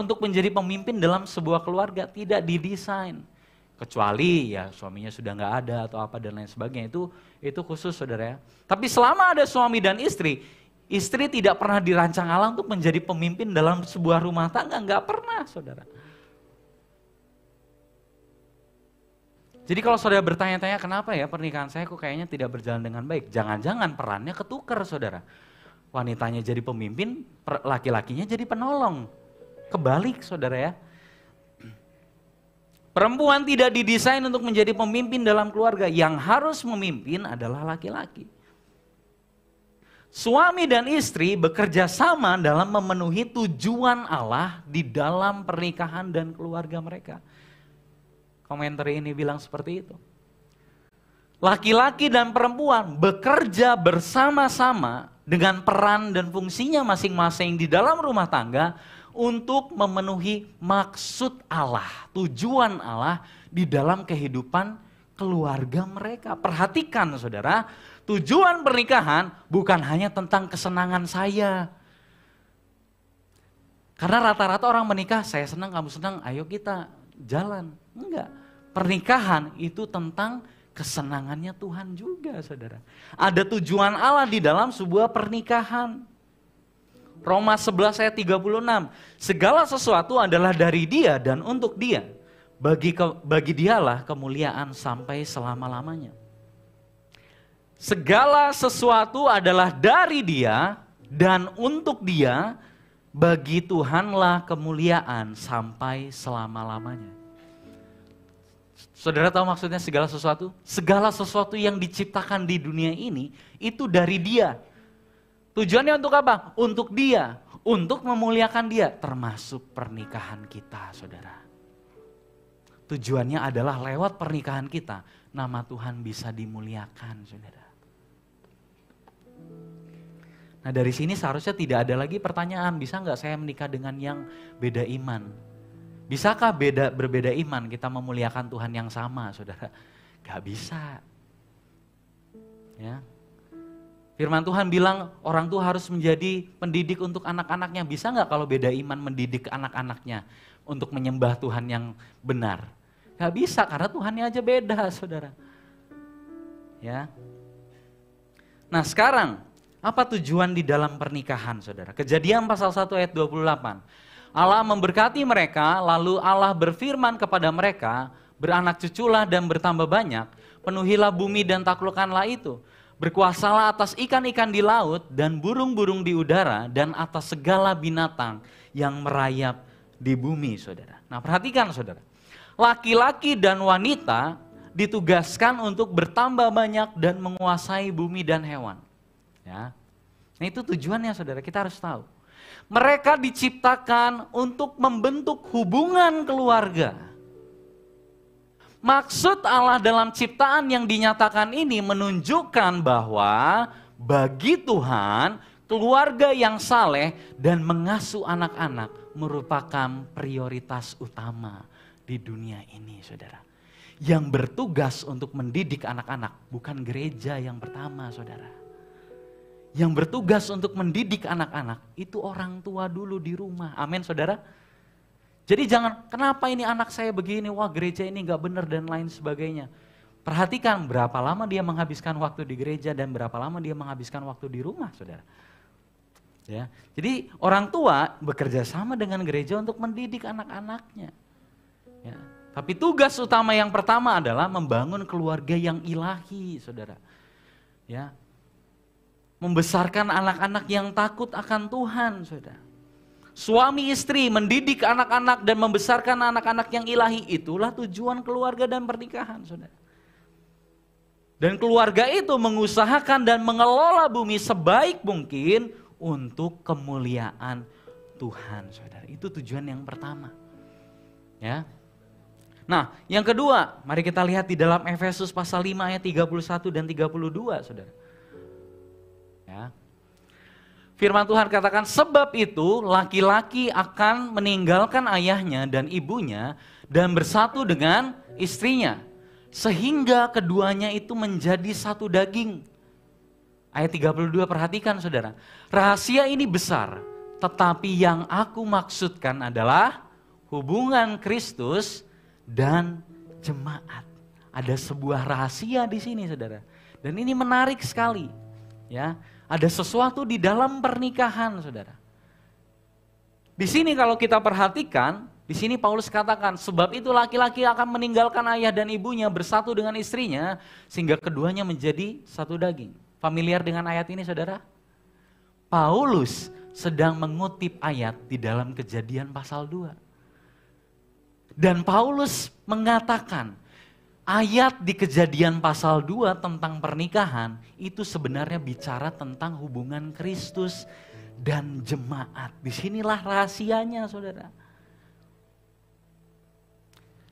untuk menjadi pemimpin dalam sebuah keluarga, tidak didesain. Kecuali ya suaminya sudah nggak ada atau apa dan lain sebagainya, itu khusus, saudara ya. Tapi selama ada suami dan istri tidak pernah dirancang Allah untuk menjadi pemimpin dalam sebuah rumah tangga, nggak pernah, saudara. Jadi kalau saudara bertanya-tanya kenapa ya pernikahan saya kok kayaknya tidak berjalan dengan baik, jangan-jangan perannya ketukar, saudara. Wanitanya jadi pemimpin, laki-lakinya jadi penolong. Kebalik, saudara ya. Perempuan tidak didesain untuk menjadi pemimpin dalam keluarga. Yang harus memimpin adalah laki-laki. Suami dan istri bekerja sama dalam memenuhi tujuan Allah di dalam pernikahan dan keluarga mereka. Komentar ini bilang seperti itu. Laki-laki dan perempuan bekerja bersama-sama dengan peran dan fungsinya masing-masing di dalam rumah tangga untuk memenuhi maksud Allah, tujuan Allah di dalam kehidupan keluarga mereka. Perhatikan, saudara, tujuan pernikahan bukan hanya tentang kesenangan saya. Karena rata-rata orang menikah, saya senang, kamu senang, ayo kita jalan. Enggak, pernikahan itu tentang kesenangannya Tuhan juga, saudara. Ada tujuan Allah di dalam sebuah pernikahan. Roma 11 ayat 36, segala sesuatu adalah dari Dia dan untuk Dia. Bagi Dialah kemuliaan sampai selama-lamanya. Segala sesuatu adalah dari Dia dan untuk Dia, bagi Tuhanlah kemuliaan sampai selama-lamanya. Saudara tahu maksudnya segala sesuatu? Segala sesuatu yang diciptakan di dunia ini itu dari Dia. Tujuannya untuk apa? Untuk Dia, untuk memuliakan Dia, termasuk pernikahan kita, saudara. Tujuannya adalah lewat pernikahan kita, nama Tuhan bisa dimuliakan, saudara. Nah, dari sini seharusnya tidak ada lagi pertanyaan, bisa nggak saya menikah dengan yang beda iman? Bisakah berbeda iman kita memuliakan Tuhan yang sama, saudara? Gak bisa. Ya. Firman Tuhan bilang orang tua harus menjadi pendidik untuk anak-anaknya. Bisa nggak kalau beda iman mendidik anak-anaknya untuk menyembah Tuhan yang benar? Gak bisa karena Tuhannya aja beda, saudara. Ya. Nah sekarang apa tujuan di dalam pernikahan, saudara? Kejadian pasal 1 ayat 28. Allah memberkati mereka, lalu Allah berfirman kepada mereka, beranak cuculah dan bertambah banyak, penuhilah bumi dan taklukkanlah itu. Berkuasalah atas ikan-ikan di laut dan burung-burung di udara dan atas segala binatang yang merayap di bumi, saudara. Nah perhatikan, saudara. Laki-laki dan wanita ditugaskan untuk bertambah banyak dan menguasai bumi dan hewan. Ya. Nah itu tujuannya, saudara, kita harus tahu. Mereka diciptakan untuk membentuk hubungan keluarga. Maksud Allah dalam ciptaan yang dinyatakan ini menunjukkan bahwa bagi Tuhan keluarga yang saleh dan mengasuh anak-anak merupakan prioritas utama di dunia ini, saudara. Yang bertugas untuk mendidik anak-anak bukan gereja yang pertama, saudara. Yang bertugas untuk mendidik anak-anak itu orang tua dulu di rumah. Amin, saudara. Jadi jangan, kenapa ini anak saya begini, wah gereja ini gak benar dan lain sebagainya. Perhatikan berapa lama dia menghabiskan waktu di gereja dan berapa lama dia menghabiskan waktu di rumah, saudara. Ya, jadi orang tua bekerja sama dengan gereja untuk mendidik anak-anaknya. Ya, tapi tugas utama yang pertama adalah membangun keluarga yang ilahi, saudara. Ya, membesarkan anak-anak yang takut akan Tuhan, saudara. Suami istri mendidik anak-anak dan membesarkan anak-anak yang ilahi, itulah tujuan keluarga dan pernikahan, saudara. Dan keluarga itu mengusahakan dan mengelola bumi sebaik mungkin untuk kemuliaan Tuhan, saudara. Itu tujuan yang pertama. Ya. Nah, yang kedua, mari kita lihat di dalam Efesus pasal 5 ayat 31 dan 32, saudara. Ya. Firman Tuhan katakan, sebab itu laki-laki akan meninggalkan ayahnya dan ibunya dan bersatu dengan istrinya. Sehingga keduanya itu menjadi satu daging. Ayat 32, perhatikan saudara. Rahasia ini besar, tetapi yang aku maksudkan adalah hubungan Kristus dan jemaat. Ada sebuah rahasia di sini, saudara. Dan ini menarik sekali. Ya, ada sesuatu di dalam pernikahan, saudara. Di sini kalau kita perhatikan, di sini Paulus katakan, sebab itu laki-laki akan meninggalkan ayah dan ibunya bersatu dengan istrinya, sehingga keduanya menjadi satu daging. Familiar dengan ayat ini, saudara? Paulus sedang mengutip ayat di dalam Kejadian pasal 2. Dan Paulus mengatakan, ayat di Kejadian pasal 2 tentang pernikahan itu sebenarnya bicara tentang hubungan Kristus dan jemaat. Disinilah rahasianya, saudara.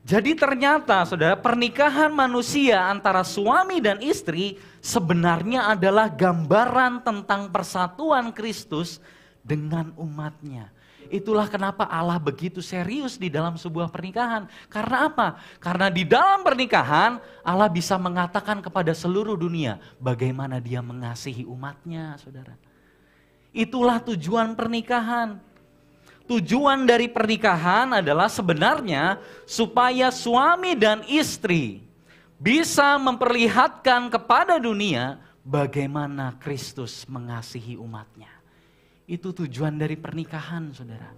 Jadi ternyata, saudara, pernikahan manusia antara suami dan istri sebenarnya adalah gambaran tentang persatuan Kristus dengan umatnya. Itulah kenapa Allah begitu serius di dalam sebuah pernikahan. Karena apa? Karena di dalam pernikahan Allah bisa mengatakan kepada seluruh dunia bagaimana Dia mengasihi umatnya, saudara. Itulah tujuan pernikahan. Tujuan dari pernikahan adalah sebenarnya supaya suami dan istri bisa memperlihatkan kepada dunia bagaimana Kristus mengasihi umatnya. Itu tujuan dari pernikahan, saudara.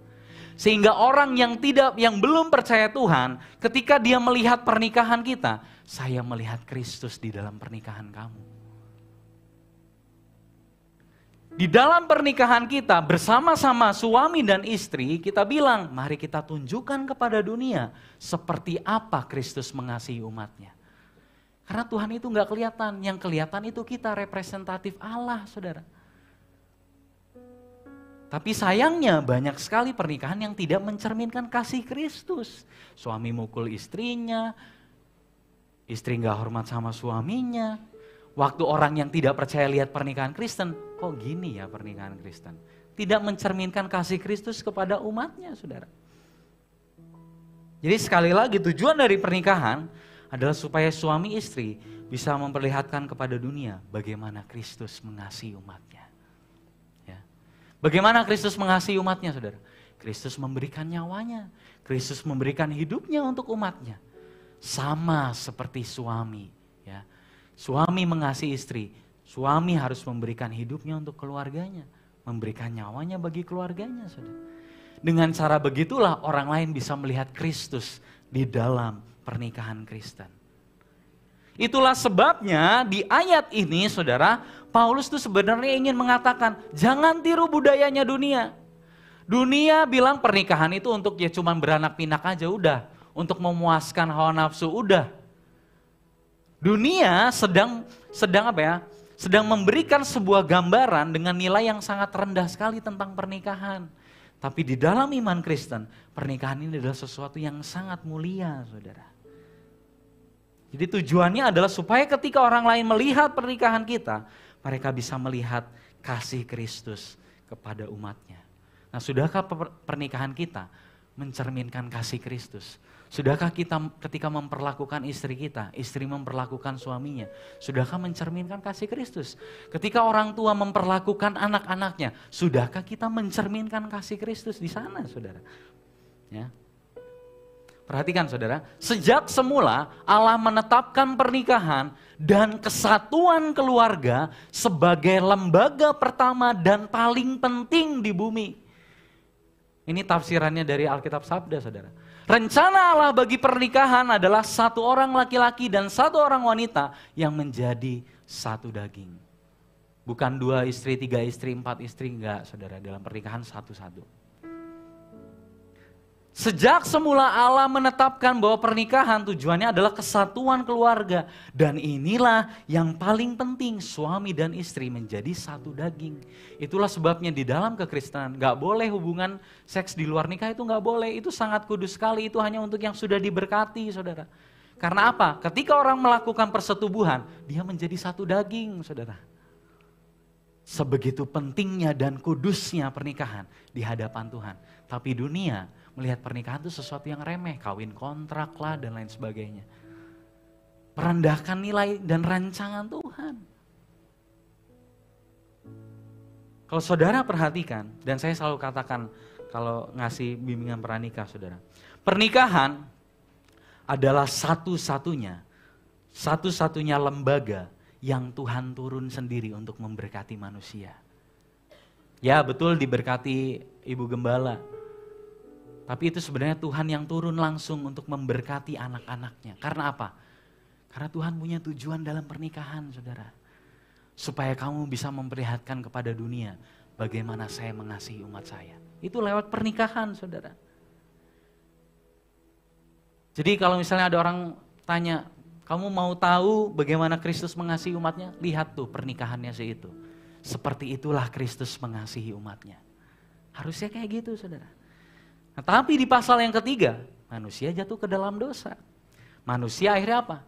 Sehingga orang yang belum percaya Tuhan, ketika dia melihat pernikahan kita, saya melihat Kristus di dalam pernikahan kamu. Di dalam pernikahan kita bersama-sama suami dan istri, kita bilang, mari kita tunjukkan kepada dunia seperti apa Kristus mengasihi umatnya. Karena Tuhan itu nggak kelihatan, yang kelihatan itu kita representatif Allah, saudara. Tapi sayangnya banyak sekali pernikahan yang tidak mencerminkan kasih Kristus. Suami mukul istrinya, istri nggak hormat sama suaminya. Waktu orang yang tidak percaya lihat pernikahan Kristen, kok gini ya pernikahan Kristen? Tidak mencerminkan kasih Kristus kepada umatnya, saudara. Jadi sekali lagi tujuan dari pernikahan adalah supaya suami istri bisa memperlihatkan kepada dunia bagaimana Kristus mengasihi umatnya. Ya. Bagaimana Kristus mengasihi umatnya, saudara? Kristus memberikan nyawanya, Kristus memberikan hidupnya untuk umatnya. Sama seperti suami. Ya. Suami mengasihi istri, suami harus memberikan hidupnya untuk keluarganya, memberikan nyawanya bagi keluarganya, saudara. Dengan cara begitulah orang lain bisa melihat Kristus di dalam pernikahan Kristen. Itulah sebabnya di ayat ini, saudara, Paulus tuh sebenarnya ingin mengatakan, jangan tiru budayanya dunia. Dunia bilang pernikahan itu untuk ya cuman beranak pinak aja udah, untuk memuaskan hawa nafsu udah. Dunia sedang apa ya? Sedang memberikan sebuah gambaran dengan nilai yang sangat rendah sekali tentang pernikahan. Tapi di dalam iman Kristen, pernikahan ini adalah sesuatu yang sangat mulia, saudara. Jadi tujuannya adalah supaya ketika orang lain melihat pernikahan kita, mereka bisa melihat kasih Kristus kepada umatnya. Nah, sudahkah pernikahan kita mencerminkan kasih Kristus? Sudahkah kita ketika memperlakukan istri kita, istri memperlakukan suaminya, sudahkah mencerminkan kasih Kristus? Ketika orang tua memperlakukan anak-anaknya, sudahkah kita mencerminkan kasih Kristus di sana, saudara? Ya. Perhatikan saudara, sejak semula Allah menetapkan pernikahan dan kesatuan keluarga sebagai lembaga pertama dan paling penting di bumi. Ini tafsirannya dari Alkitab Sabda, saudara. Rencana Allah bagi pernikahan adalah satu orang laki-laki dan satu orang wanita yang menjadi satu daging. Bukan 2 istri, 3 istri, 4 istri, enggak saudara. Dalam pernikahan satu-satu. Sejak semula Allah menetapkan bahwa pernikahan tujuannya adalah kesatuan keluarga. Dan inilah yang paling penting, suami dan istri menjadi satu daging. Itulah sebabnya di dalam kekristenan gak boleh hubungan seks di luar nikah, itu gak boleh. Itu sangat kudus sekali, itu hanya untuk yang sudah diberkati saudara. Karena apa? Ketika orang melakukan persetubuhan, dia menjadi satu daging saudara. Sebegitu pentingnya dan kudusnya pernikahan di hadapan Tuhan. Tapi dunia melihat pernikahan itu sesuatu yang remeh, kawin kontrak lah dan lain sebagainya. Merendahkan nilai dan rancangan Tuhan. Kalau saudara perhatikan, dan saya selalu katakan kalau ngasih bimbingan pranikah saudara. Pernikahan adalah satu-satunya lembaga yang Tuhan turun sendiri untuk memberkati manusia. Ya betul diberkati Ibu Gembala. Tapi itu sebenarnya Tuhan yang turun langsung untuk memberkati anak-anaknya. Karena apa? Karena Tuhan punya tujuan dalam pernikahan, saudara. Supaya kamu bisa memperlihatkan kepada dunia bagaimana saya mengasihi umat saya. Itu lewat pernikahan, saudara. Jadi kalau misalnya ada orang tanya, kamu mau tahu bagaimana Kristus mengasihi umatnya? Lihat tuh pernikahannya itu. Seperti itulah Kristus mengasihi umatnya. Harusnya kayak gitu, saudara. Nah, tapi di pasal yang ketiga, manusia jatuh ke dalam dosa. Manusia akhirnya apa?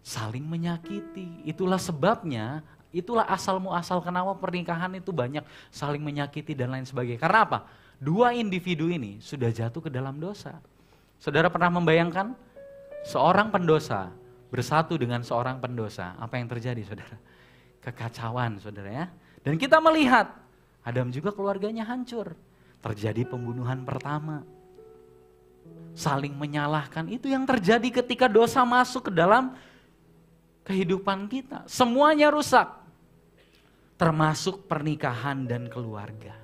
Saling menyakiti. Itulah sebabnya, itulah asal muasal kenapa pernikahan itu banyak saling menyakiti dan lain sebagainya. Karena apa? 2 individu ini sudah jatuh ke dalam dosa. Saudara pernah membayangkan seorang pendosa bersatu dengan seorang pendosa, apa yang terjadi saudara? Kekacauan saudara ya. Dan kita melihat Adam juga keluarganya hancur. Terjadi pembunuhan pertama. Saling menyalahkan, itu yang terjadi ketika dosa masuk ke dalam kehidupan kita. Semuanya rusak. Termasuk pernikahan dan keluarga.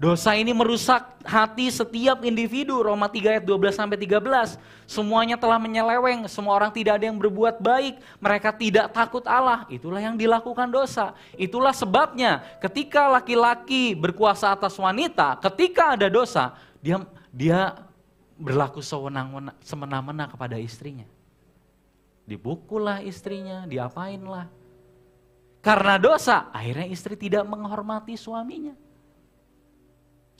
Dosa ini merusak hati setiap individu. Roma 3 ayat 12-13. Semuanya telah menyeleweng, semua orang tidak ada yang berbuat baik. Mereka tidak takut Allah. Itulah yang dilakukan dosa. Itulah sebabnya ketika laki-laki berkuasa atas wanita, ketika ada dosa, dia berlaku semena-mena kepada istrinya. Dipukullah istrinya, diapainlah. Karena dosa, akhirnya istri tidak menghormati suaminya.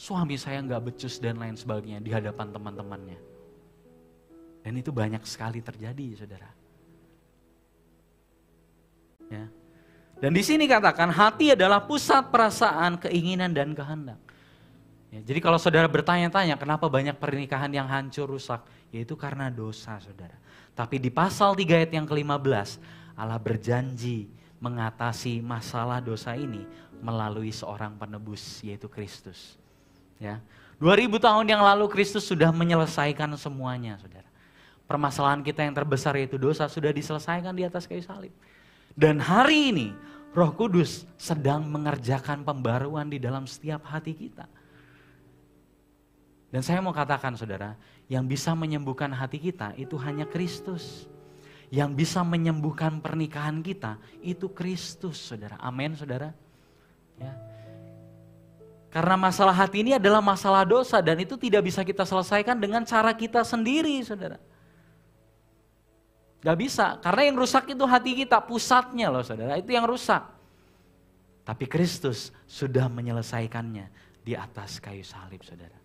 Suami saya nggak becus dan lain sebagainya di hadapan teman-temannya. Dan itu banyak sekali terjadi, saudara. Ya. Dan di sini katakan hati adalah pusat perasaan, keinginan dan kehendak. Ya, jadi kalau saudara bertanya-tanya kenapa banyak pernikahan yang hancur rusak, yaitu karena dosa, saudara. Tapi di pasal 3 ayat yang ke-15, Allah berjanji mengatasi masalah dosa ini melalui seorang penebus, yaitu Kristus. Ya, 2000 tahun yang lalu Kristus sudah menyelesaikan semuanya, saudara. Permasalahan kita yang terbesar yaitu dosa sudah diselesaikan di atas kayu salib. Dan hari ini Roh Kudus sedang mengerjakan pembaruan di dalam setiap hati kita. Dan saya mau katakan saudara, yang bisa menyembuhkan hati kita itu hanya Kristus. Yang bisa menyembuhkan pernikahan kita itu Kristus, saudara. Amin, saudara. Ya. Karena masalah hati ini adalah masalah dosa dan itu tidak bisa kita selesaikan dengan cara kita sendiri, saudara. Gak bisa, karena yang rusak itu hati kita, pusatnya loh saudara, itu yang rusak. Tapi Kristus sudah menyelesaikannya di atas kayu salib, saudara.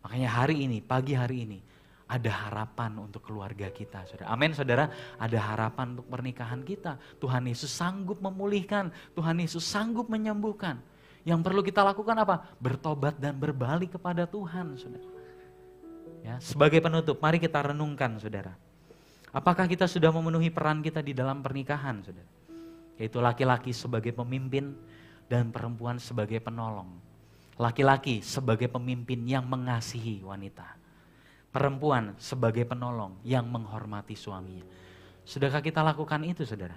Makanya hari ini, pagi hari ini, Ada harapan untuk keluarga kita, saudara. Amin, saudara. Ada harapan untuk pernikahan kita. Tuhan Yesus sanggup memulihkan. Tuhan Yesus sanggup menyembuhkan. Yang perlu kita lakukan apa? Bertobat dan berbalik kepada Tuhan, saudara. Ya, sebagai penutup, mari kita renungkan, saudara. Apakah kita sudah memenuhi peran kita di dalam pernikahan, saudara? Yaitu laki-laki sebagai pemimpin dan perempuan sebagai penolong. Laki-laki sebagai pemimpin yang mengasihi wanita. Perempuan sebagai penolong yang menghormati suaminya. Sudahkah kita lakukan itu, saudara?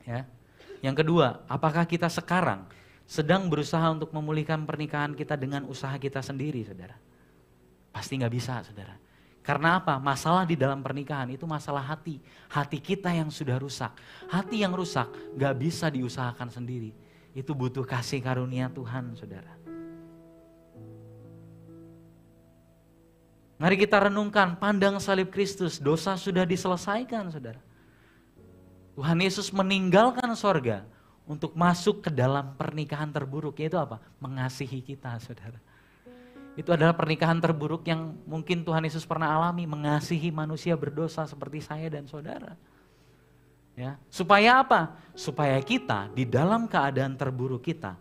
Ya. Yang kedua, apakah kita sekarang sedang berusaha untuk memulihkan pernikahan kita dengan usaha kita sendiri, saudara? Pasti nggak bisa, saudara. Karena apa? Masalah di dalam pernikahan itu masalah hati. Hati kita yang sudah rusak. Hati yang rusak nggak bisa diusahakan sendiri. Itu butuh kasih karunia Tuhan, saudara. Mari kita renungkan, pandang salib Kristus, dosa sudah diselesaikan, saudara. Tuhan Yesus meninggalkan sorga untuk masuk ke dalam pernikahan terburuk, yaitu apa? Mengasihi kita, saudara. Itu adalah pernikahan terburuk yang mungkin Tuhan Yesus pernah alami, mengasihi manusia berdosa seperti saya dan saudara. Ya, supaya apa? Supaya kita di dalam keadaan terburuk kita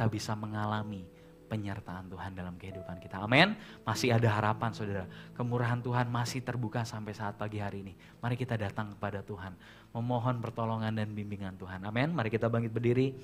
bisa mengalami penyertaan Tuhan dalam kehidupan kita. Amin. Masih ada harapan, saudara. Kemurahan Tuhan masih terbuka sampai saat pagi hari ini. Mari kita datang kepada Tuhan, memohon pertolongan dan bimbingan Tuhan. Amin. Mari kita bangkit berdiri.